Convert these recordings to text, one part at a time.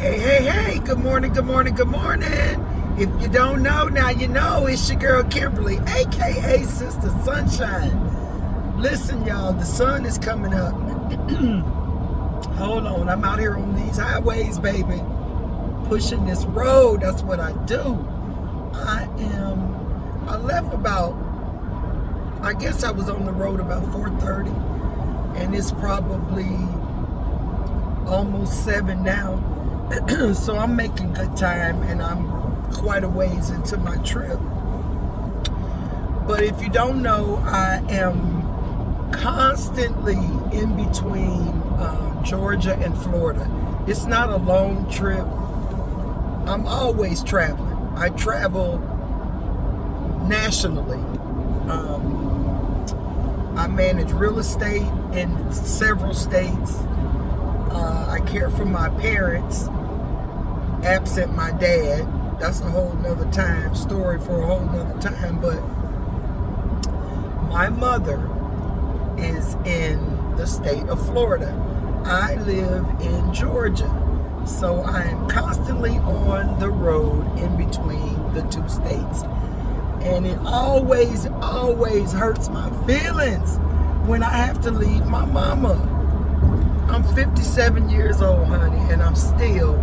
Hey, good morning. If you don't know, now you know. It's your girl Kimberly, aka Sister Sunshine. Listen, y'all, the sun is coming up. Hold on, I'm out here on these highways, baby. Pushing this road, that's what I do. I left I guess I was on the road about 4:30, and it's probably almost 7 now. So I'm making good time, and I'm quite a ways into my trip. But if you don't know, I am constantly in between Georgia and Florida. It's not a long trip. I'm always traveling. I travel nationally. I manage real estate in several states. I care for my parents, absent my dad. That's a whole nother story for a whole nother time. But my mother is in the state of Florida. I live in Georgia. So I am constantly on the road in between the two states. And it always hurts my feelings when I have to leave my mama. I'm 57 years old, honey, and I'm still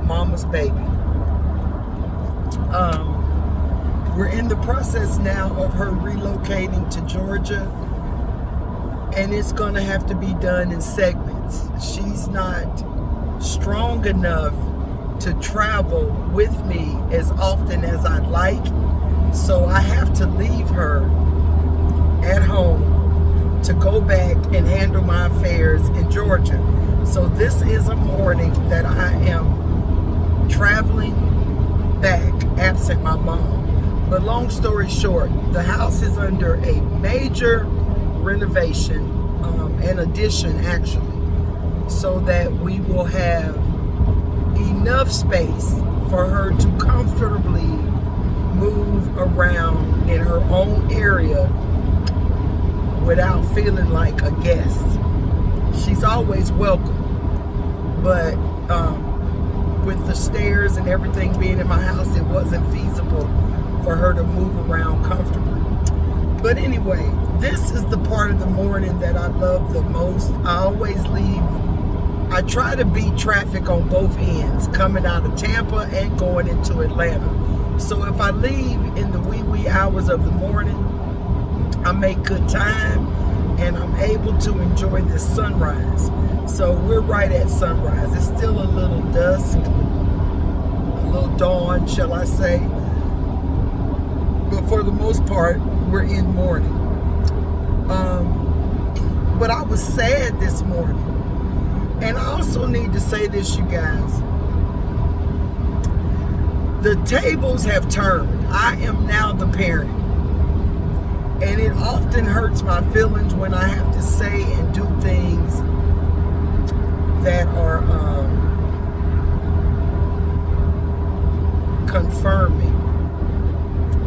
mama's baby. We're in the process now of her relocating to Georgia, and it's going to have to be done in segments. She's not strong enough to travel with me as often as I'd like, so I have to leave her at home to go back and handle my affairs in Georgia. So this is a morning that I am traveling back absent my mom. But long story short, the house is under a major renovation, an addition actually, so that we will have enough space for her to comfortably move around in her own area without feeling like a guest. She's always welcome, but with the stairs and everything being in my house, it wasn't feasible for her to move around comfortably. But anyway, this is the part of the morning that I love the most. I try to beat traffic on both ends, coming out of Tampa and going into Atlanta. So if I leave in the wee hours of the morning, I make good time, and I'm able to enjoy this sunrise. So we're right at sunrise. It's still a little dusk, a little dawn, shall I say. But for the most part, we're in morning. But I was sad this morning. And I also need to say this, you guys. The tables have turned. I am now the parent. And it often hurts my feelings when I have to say and do things that are confirming,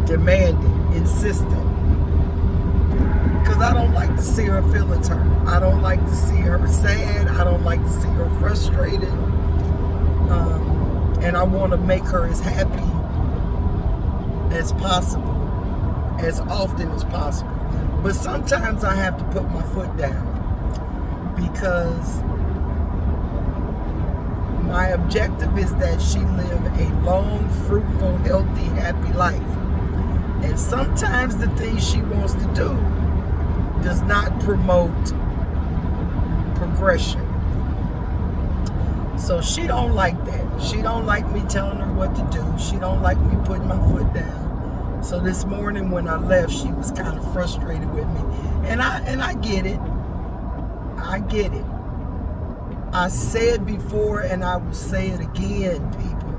demanding, insistent. Because I don't like to see her feelings hurt. I don't like to see her sad. I don't like to see her frustrated. And I want to make her as happy as possible, as often as possible. But sometimes I have to put my foot down, because my objective is that she live a long, fruitful, healthy, happy life. And sometimes the things she wants to do does not promote progression. So she don't like that. She don't like me telling her what to do. She don't like me putting my foot down. So this morning when I left, she was kind of frustrated with me. And I get it. I get it. I said before, and I will say it again, people.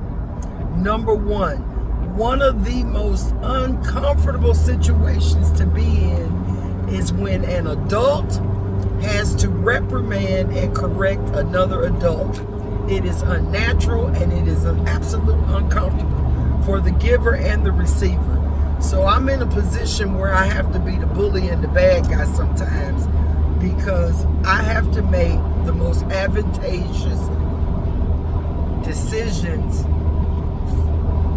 Number one of the most uncomfortable situations to be in is when an adult has to reprimand and correct another adult. It is unnatural, and it is an absolute uncomfortable for the giver and the receiver. So I'm in a position where I have to be the bully and the bad guy sometimes, because I have to make the most advantageous decisions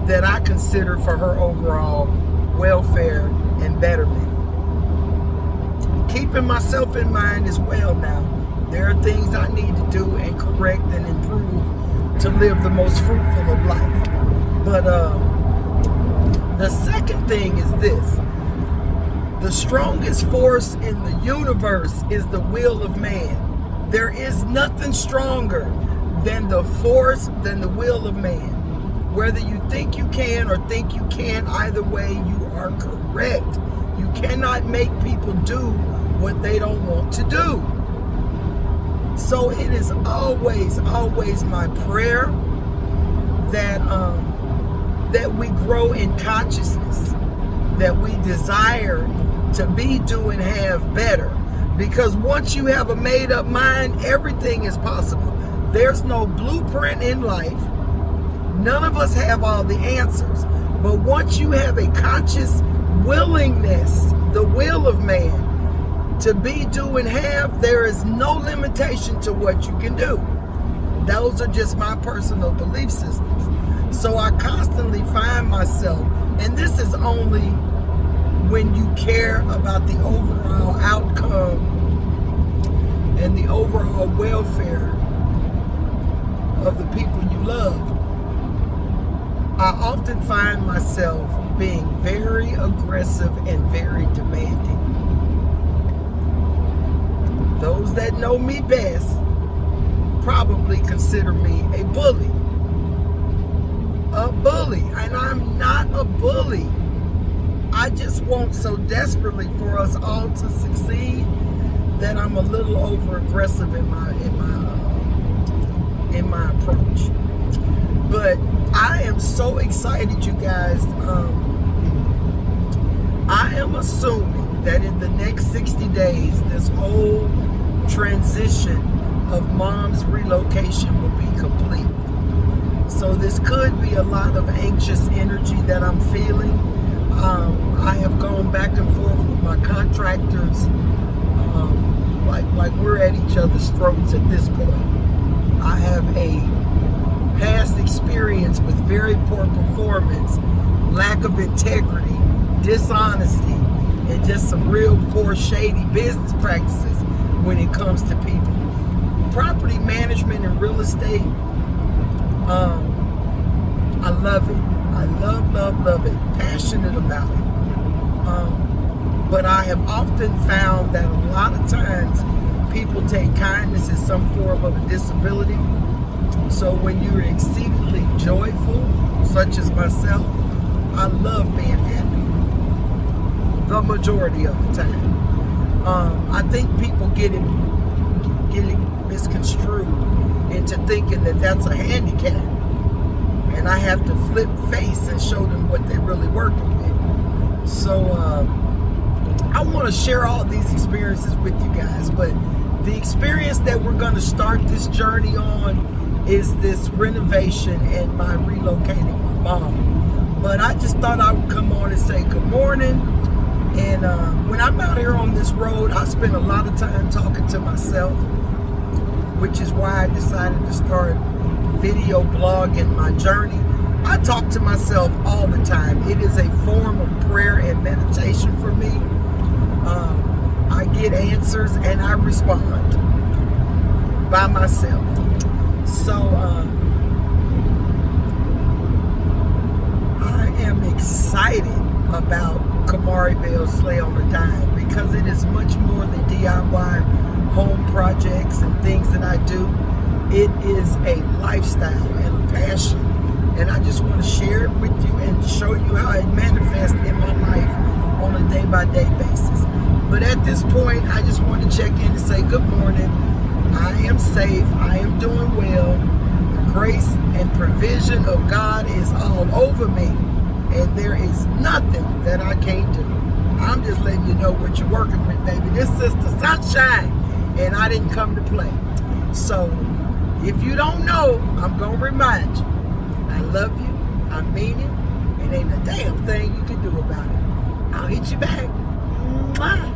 that I consider for her overall welfare and betterment. Keeping myself in mind as well now. There are things I need to do and correct and improve to live the most fruitful of life. But the second thing is this. The strongest force in the universe is the will of man. There is nothing stronger than the will of man. Whether you think you can or think you can't, either way, you are correct. You cannot make people do what they don't want to do. So it is always my prayer that we grow in consciousness, that we desire to be, do, and have better. Because once you have a made up mind, everything is possible. There's no blueprint in life. None of us have all the answers. But once you have a conscious willingness, the will of man, to be, do, and have, there is no limitation to what you can do. Those are just my personal belief systems. So I constantly find myself, and this is only when you care about the overall outcome and the overall welfare of the people you love. I often find myself being very aggressive and very demanding. Those that know me best probably consider me a bully. A bully, and I'm not a bully. I just want so desperately for us all to succeed that I'm a little over aggressive in my approach. But I am so excited, you guys. I am assuming that in the next 60 days, this whole transition of Mom's relocation will be complete. So this could be a lot of anxious energy that I'm feeling. I have gone back and forth with my contractors, like we're at each other's throats at this point. I have a past experience with very poor performance, lack of integrity, dishonesty, and just some real poor, shady business practices when it comes to people. Property management and real estate, I love it. I love it. Passionate about it. But I have often found that a lot of times people take kindness as some form of a disability. So when you're exceedingly joyful, such as myself, I love being happy the majority of the time. I think people get it misconstrued into thinking that that's a handicap, and I have to flip face and show them what they're really working with. So I want to share all these experiences with you guys, but the experience that we're going to start this journey on is this renovation and my relocating my mom. But I just thought I would come on and say good morning. And when I'm out here on this road, I spend a lot of time talking to myself, which is why I decided to start video blogging my journey. I talk to myself all the time. It is a form of prayer and meditation for me. I get answers and I respond by myself. So I am excited about Kamari Bell's Slay on a Dime because it is much more than DIY home projects and things that I do. It is a lifestyle and a passion, and I just want to share it with you and show you how it manifests in my life on a day-by-day basis. But at this point, I just want to check in and say good morning. I am safe. I am doing well. The grace and provision of God is all over me, and there is nothing that I can't do. I'm just letting you know what you're working with, baby. This is the sunshine, and I didn't come to play. So if you don't know, I'm going to remind you. I love you. I mean it. It ain't a damn thing you can do about it. I'll hit you back. Mwah.